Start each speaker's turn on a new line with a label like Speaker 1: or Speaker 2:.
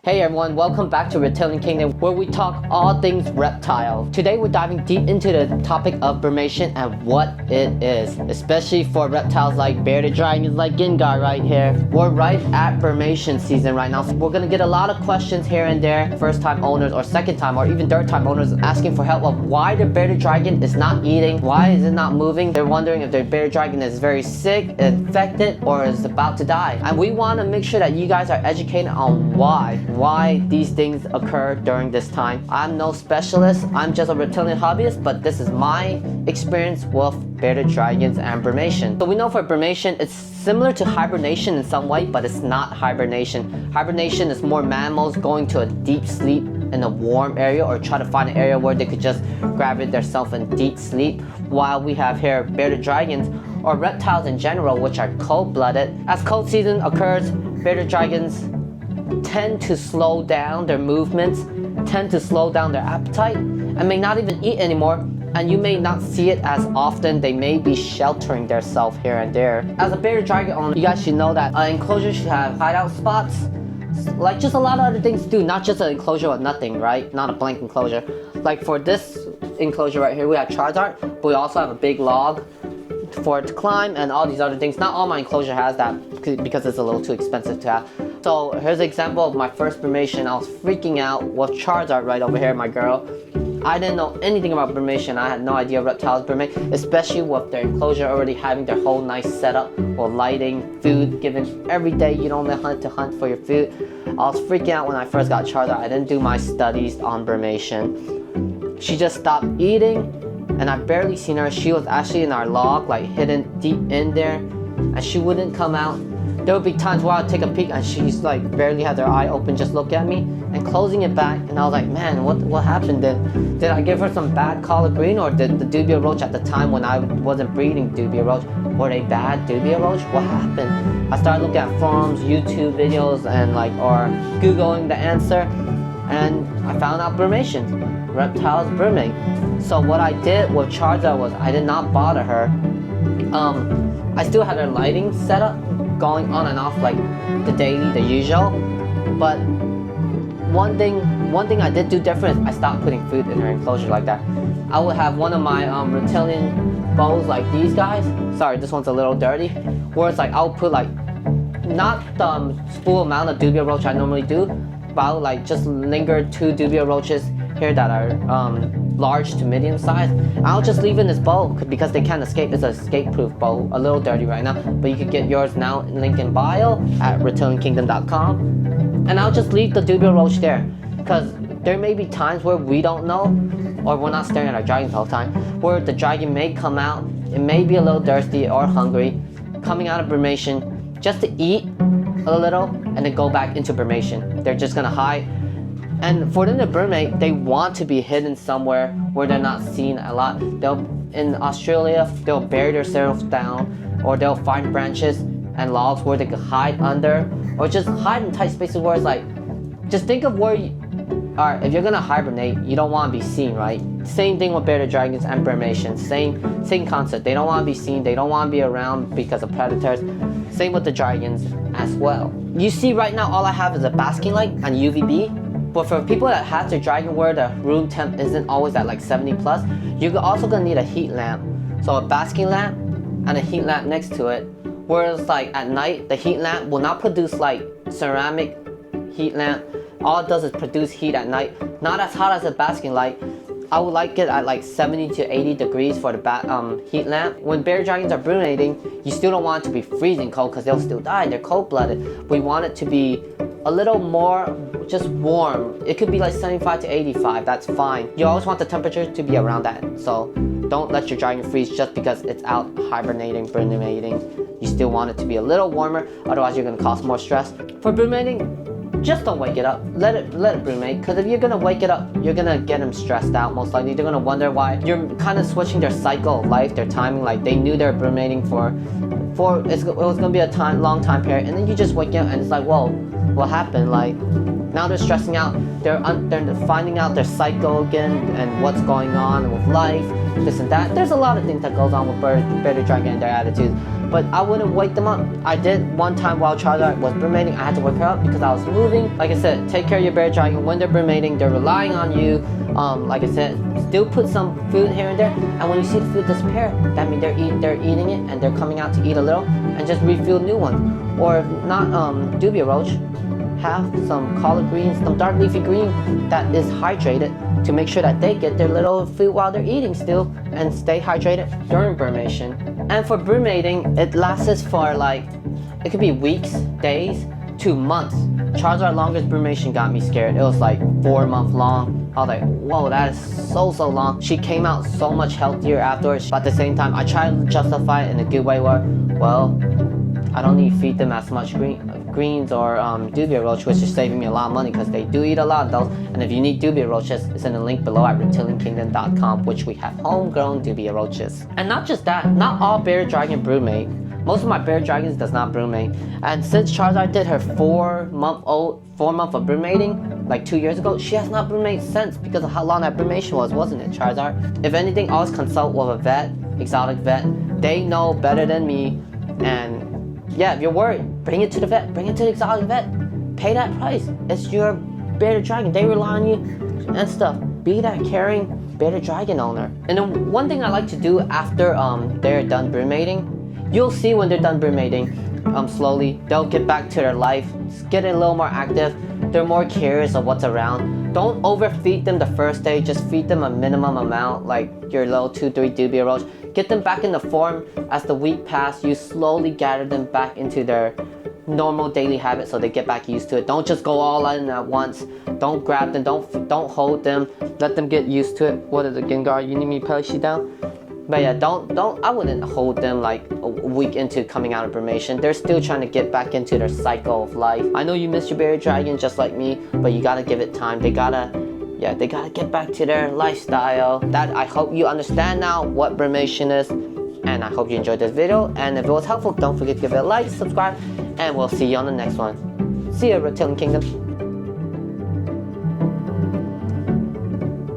Speaker 1: Hey everyone, welcome back to Reptilian Kingdom, where we talk all things reptile. Today we're diving deep into the topic of brumation and what it is, especially for reptiles like bearded dragons like Gengar right here. We're right at brumation season right now, so we're gonna get a lot of questions here and there. First time owners or second time or even third time owners asking for help of why the bearded dragon is not eating, why is it not moving. They're wondering if their bearded dragon is very sick, infected, or is about to die. And we want to make sure that you guys are educated on why these things occur during this time. I'm no specialist, I'm just a reptilian hobbyist, but this is my experience with bearded dragons and brumation. So we know for brumation, it's similar to hibernation in some way, but it's not hibernation. Hibernation is more mammals going to a deep sleep in a warm area or try to find an area where they could just gravitate themselves in deep sleep, while we have here bearded dragons or reptiles in general, which are cold-blooded. As cold season occurs, bearded dragons tend to slow down their movements, tend to slow down their appetite, and may not even eat anymore, and you may not see it as often. They may be sheltering themselves here and there. As a bearded dragon owner, you guys should know that an enclosure should have hideout spots, like just a lot of other things to do, not just an enclosure with nothing, right? Not a blank enclosure. Like for this enclosure right here, we have Charizard, but we also have a big log for it to climb and all these other things. Not all my enclosure has that because it's a little too expensive to have. So here's an example of my first brumation. I was freaking out with Charizard right over here, my girl. I didn't know anything about brumation. I had no idea reptiles brumate, especially with their enclosure already having their whole nice setup with lighting, food given every day. You don't have to hunt for your food. I was freaking out when I first got Charizard. I didn't do my studies on brumation. She just stopped eating, and I barely seen her. She was actually in our log, like hidden deep in there, and she wouldn't come out. There would be times where I'd take a peek and she's like barely had her eye open, just look at me and closing it back. And I was like, man, what happened? Did I give her some bad collard green, or did the dubia roach at the time when I wasn't breeding dubia roach, were they bad dubia roach? What happened? I started looking at forums, YouTube videos, and or Googling the answer, and I found out brumation. Reptiles brumate. So what I did with Charizard was I did not bother her. I still had her lighting set up, going on and off like the daily, the usual. But one thing I did do different is I stopped putting food in her enclosure like that. I would have one of my reptilian bowls like these guys. Sorry, this one's a little dirty. Where it's like I'll put like not the full amount of dubia roach I normally do, but I'll like just linger 2 dubia roaches here that are large to medium size. I'll just leave in this bowl because they can't escape. It's an escape-proof bowl. A little dirty right now, but you can get yours now. Link in bio at reptiliankingdom.com. And I'll just leave the dubia roach there, because there may be times where we don't know, or we're not staring at our dragons the whole time, where the dragon may come out. It may be a little thirsty or hungry, coming out of brumation just to eat a little and then go back into brumation. They're just gonna hide. And for them to brumate, they want to be hidden somewhere where they're not seen a lot. In Australia, they'll bury themselves down, or they'll find branches and logs where they could hide under, or just hide in tight spaces where it's like, just think of where you are. If you're gonna hibernate, you don't want to be seen, right? Same thing with bearded dragons and brumation. Same concept. They don't want to be seen. They don't want to be around because of predators. Same with the dragons as well. You see right now, all I have is a basking light and UVB. But for people that have their dragon where the room temp isn't always at like 70 plus, you're also gonna need a heat lamp. So a basking lamp and a heat lamp next to it. Whereas like at night, the heat lamp will not produce like ceramic heat lamp. All it does is produce heat at night. Not as hot as a basking light. I would like it at like 70 to 80 degrees for the heat lamp. When bearded dragons are brumating, you still don't want it to be freezing cold because they'll still die. They're cold-blooded. We want it to be a little more just warm. It could be like 75 to 85, that's fine. You always want the temperature to be around that. So don't let your dragon freeze just because it's out hibernating, brumating. You still want it to be a little warmer, otherwise you're gonna cause more stress. For brumating, just don't wake it up. Let it brumate, because if you're gonna wake it up, you're gonna get them stressed out most likely. They're gonna wonder why. You're kind of switching their cycle of life, their timing. Like they knew they're brumating for it was gonna be a long time period, and then you just wake up and it's like, whoa, what happened? Like Now they're stressing out. They're finding out their cycle again and what's going on with life, this and that. There's a lot of things that goes on with bearded dragon and their attitudes. But I wouldn't wake them up. I did one time while Charizard was brumating. I had to wake her up because I was moving. Like I said, take care of your bearded dragon when they're brumating. They're relying on you. Like I said, still put some food here and there. And when you see the food disappear, that means they're eating it and they're coming out to eat a little and just refill new ones. Or if not, dubia roach, have some collard greens, some dark leafy green that is hydrated to make sure that they get their little food while they're eating still and stay hydrated during brumation. And for brumating, it lasts for like, it could be weeks, days, to months. Charizard's longest brumation got me scared. It was like 4 months long. I was like, whoa, that is so long. She came out so much healthier afterwards, but at the same time, I tried to justify it in a good way where, well, I don't need to feed them as much greens or dubia roach, which is saving me a lot of money because they do eat a lot of those. And if you need dubia roaches, it's in the link below at reptiliankingdom.com, which we have homegrown dubia roaches. And not just that, not all bearded dragon brumate. Most of my bearded dragons does not brumate. And since Charizard did her 4 month of brumating, like 2 years ago, she has not brumated since because of how long that brumation was, wasn't it, Charizard? If anything, always consult with a vet, exotic vet. They know better than me. And yeah, if you're worried, bring it to the vet, bring it to the exotic vet. Pay that price. It's your bearded dragon. They rely on you and stuff. Be that caring bearded dragon owner. And then one thing I like to do after they're done brumating, you'll see when they're done brumating, slowly, they'll get back to their life, get a little more active. They're more curious of what's around. Don't overfeed them the first day. Just feed them a minimum amount, like your little 2-3 dubia roach. Get them back in the form. As the week passes, you slowly gather them back into their normal daily habits so they get back used to it. Don't just go all in at once. Don't grab them. Don't hold them. Let them get used to it. What is it, Gengar? You need me to push you down? But yeah, I wouldn't hold them like a week into coming out of brumation. They're still trying to get back into their cycle of life. I know you miss your bearded dragon just like me, but you gotta give it time. They gotta get back to their lifestyle. That I hope you understand now what brumation is, and I hope you enjoyed this video. And if it was helpful, don't forget to give it a like, subscribe, and we'll see you on the next one. See ya, Reptilian Kingdom.